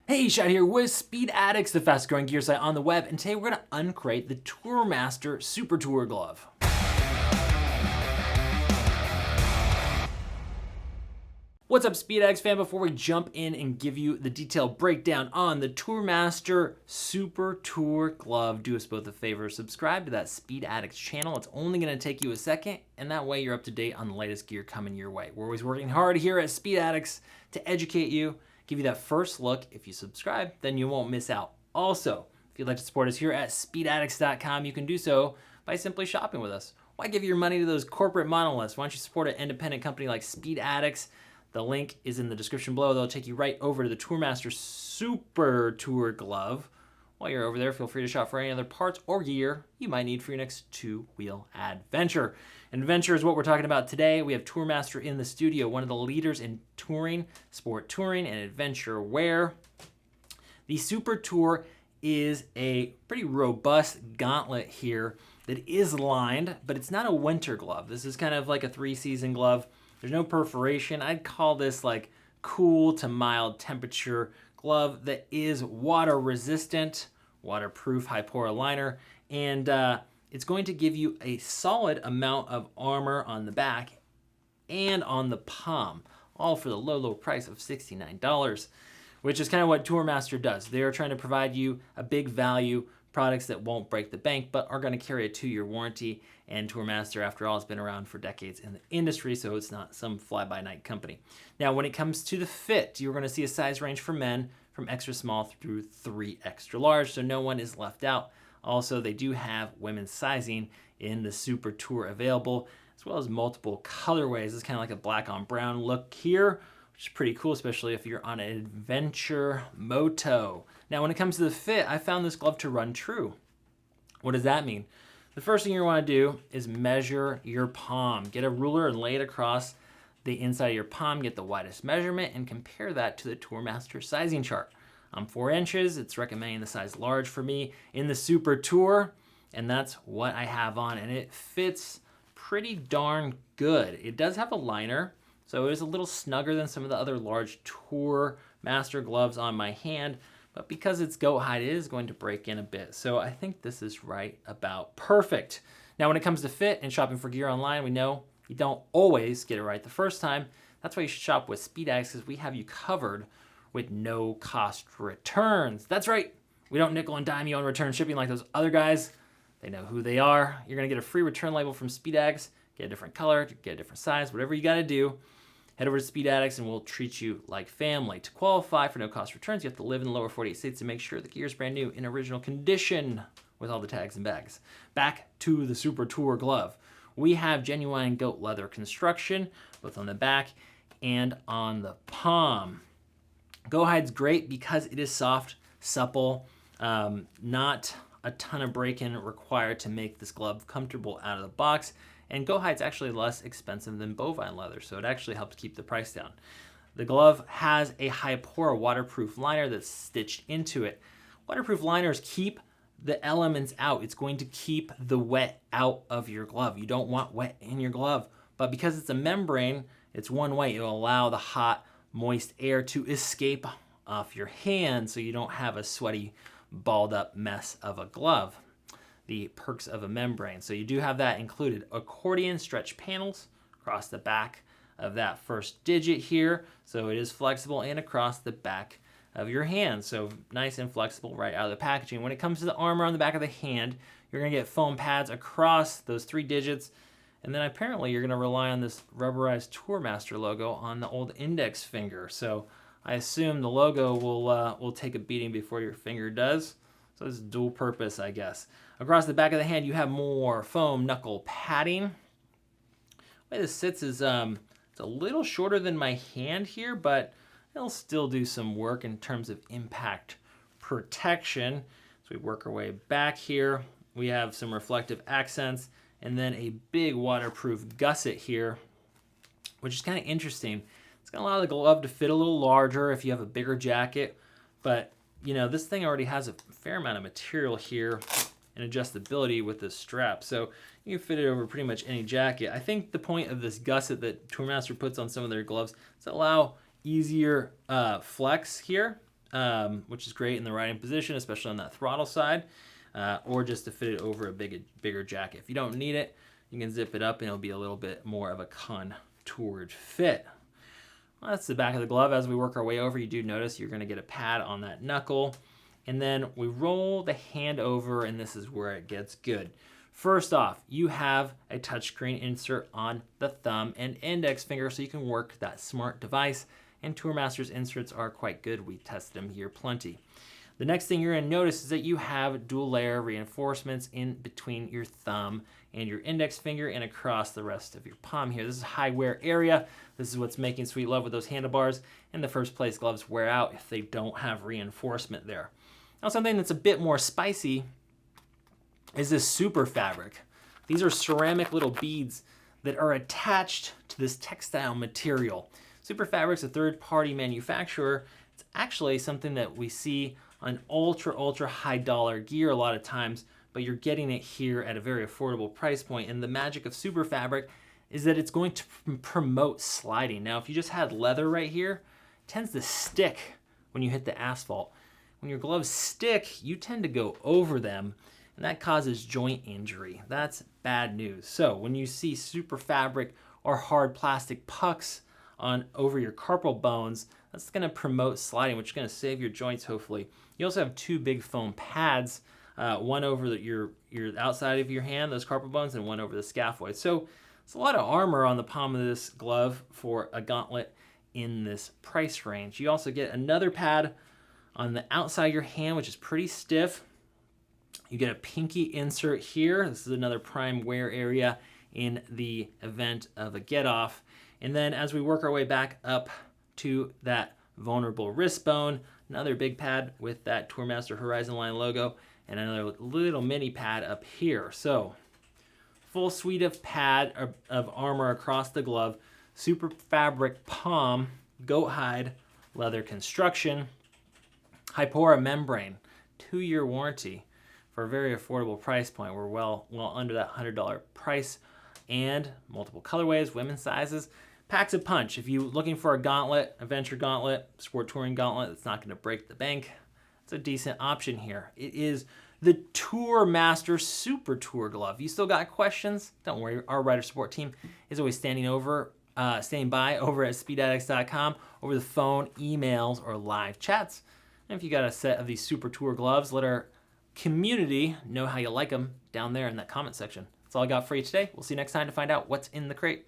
Hey, Shad here with Speed Addicts, the fastest growing gear site on the web, and today we're going to uncrate the Tourmaster Super Tour glove. What's up, Speed Addicts fan? Before we jump in and give you the detailed breakdown on the Tourmaster Super Tour glove, do us both a favor, subscribe to that Speed Addicts channel. It's only going to take you a second, and that way you're up to date on the latest gear coming your way. We're always working hard here at Speed Addicts to educate you, give you that first look. If you subscribe, then you won't miss out. Also, if you'd like to support us here at speedaddicts.com, you can do so by simply shopping with us. Why give your money to those corporate monoliths? Why don't you support an independent company like Speed Addicts? The link is in the description below. They'll take you right over to the Tourmaster Super Tour glove. While you're over there, feel free to shop for any other parts or gear you might need for your next two-wheel adventure. Adventure is what we're talking about today. We have Tourmaster in the studio, one of the leaders in touring, sport touring, and adventure wear. The Super Tour is a pretty robust gauntlet here that is lined, but it's not a winter glove. This is kind of like a three-season glove. There's no perforation. I'd call this like cool to mild temperature glove that is water resistant, waterproof Hipora liner, and it's going to give you a solid amount of armor on the back and on the palm, all for the low price of $69, which is kind of what Tourmaster does. They're trying to provide you a big value, products that won't break the bank but are going to carry a 2-year warranty. And Tourmaster, after all, has been around for decades in the industry, so it's not some fly-by-night company. Now, when it comes to the fit, you're going to see a size range for men from extra small through 3 extra large, so no one is left out. Also, they do have women's sizing in the Super Tour available, as well as multiple colorways. It's kind of like a black on brown look here, which is pretty cool, especially if you're on an adventure moto. Now, when it comes to the fit, I found this glove to run true. What does that mean? The first thing you want to do is measure your palm. Get a ruler and lay it across the inside of your palm, get the widest measurement, and compare that to the Tourmaster sizing chart. I'm 4 inches. It's recommending the size large for me in the Super Tour, and that's what I have on, and it fits pretty darn good. It does have a liner, so it is a little snugger than some of the other large Tourmaster gloves on my hand, but because it's goat hide, it is going to break in a bit. So I think this is right about perfect. Now, when it comes to fit and shopping for gear online, we know you don't always get it right the first time. That's why you should shop with Speed Addicts, because we have you covered with no cost returns. That's right. We don't nickel and dime you on return shipping like those other guys. They know who they are. You're going to get a free return label from Speed Addicts, get a different color, get a different size, whatever you got to do. Head over to Speed Addicts and we'll treat you like family. To qualify for no cost returns, you have to live in the lower 48 states to make sure the gear is brand new in original condition with all the tags and bags. Back to the Super Tour glove. We have genuine goat leather construction, both on the back and on the palm. Goat hide's great because it is soft, supple, not a ton of break-in required to make this glove comfortable out of the box. And goat hide's actually less expensive than bovine leather, so it actually helps keep the price down. The glove has a Hipora waterproof liner that's stitched into it. Waterproof liners keep the elements out. It's going to keep the wet out of your glove. You don't want wet in your glove, but because it's a membrane, it's one way. It'll allow the hot, moist air to escape off your hand so you don't have a sweaty, balled up mess of a glove. The perks of a membrane. So you do have that included. Accordion stretch panels across the back of that first digit here. So it is flexible and across the back of your hand. So nice and flexible right out of the packaging. When it comes to the armor on the back of the hand, you're gonna get foam pads across those 3 digits. And then apparently you're gonna rely on this rubberized Tourmaster logo on the old index finger. So I assume the logo will take a beating before your finger does. So it's dual purpose, I guess. Across the back of the hand, you have more foam knuckle padding. The way this sits is it's a little shorter than my hand here, but it'll still do some work in terms of impact protection. So we work our way back here. We have some reflective accents and then a big waterproof gusset here, which is kind of interesting. It's gonna allow the glove to fit a little larger if you have a bigger jacket, but you know, this thing already has a fair amount of material here and adjustability with this strap, so you can fit it over pretty much any jacket. I think the point of this gusset that Tourmaster puts on some of their gloves is to allow easier flex here. which is great in the riding position, especially on that throttle side, or just to fit it over a bigger jacket. If you don't need it, you can zip it up and it'll be a little bit more of a contoured fit. Well, that's the back of the glove. As we work our way over, you do notice you're going to get a pad on that knuckle. And then we roll the hand over, and this is where it gets good. First off, you have a touchscreen insert on the thumb and index finger so you can work that smart device. And Tourmaster's inserts are quite good. We tested them here plenty. The next thing you're going to notice is that you have dual layer reinforcements in between your thumb and your index finger and across the rest of your palm here. This is high wear area. This is what's making sweet love with those handlebars. In the first place, gloves wear out if they don't have reinforcement there. Now, something that's a bit more spicy is this Superfabric. These are ceramic little beads that are attached to this textile material. Superfabric's a third-party manufacturer. It's actually something that we see on ultra high dollar gear a lot of times, but you're getting it here at a very affordable price point. And the magic of Superfabric is that it's going to promote sliding. Now, if you just had leather right here, it tends to stick when you hit the asphalt. When your gloves stick, you tend to go over them, and that causes joint injury. That's bad news. So when you see Superfabric or hard plastic pucks over your carpal bones, that's going to promote sliding, which is going to save your joints, hopefully. You also have two big foam pads, one over your outside of your hand, those carpal bones, and one over the scaphoid. So it's a lot of armor on the palm of this glove for a gauntlet in this price range. You also get another pad on the outside of your hand, which is pretty stiff. You get a pinky insert here. This is another prime wear area in the event of a get-off. And then as we work our way back up to that vulnerable wrist bone, another big pad with that Tourmaster Horizon Line logo, and another little mini pad up here. So full suite of of armor across the glove, Superfabric palm, goat hide, leather construction, Hipora membrane, 2-year warranty for a very affordable price point. We're well under that $100 price, and multiple colorways, women's sizes. Packs a punch. If you're looking for a gauntlet, a venture gauntlet, sport touring gauntlet that's not going to break the bank, it's a decent option here. It is the Tourmaster Super Tour glove. You still got questions? Don't worry, our rider support team is always standing by over at speedaddicts.com, over the phone, emails, or live chats. And if you got a set of these Super Tour gloves, let our community know how you like them down there in that comment section. That's all I got for you today. We'll see you next time to find out what's in the crate.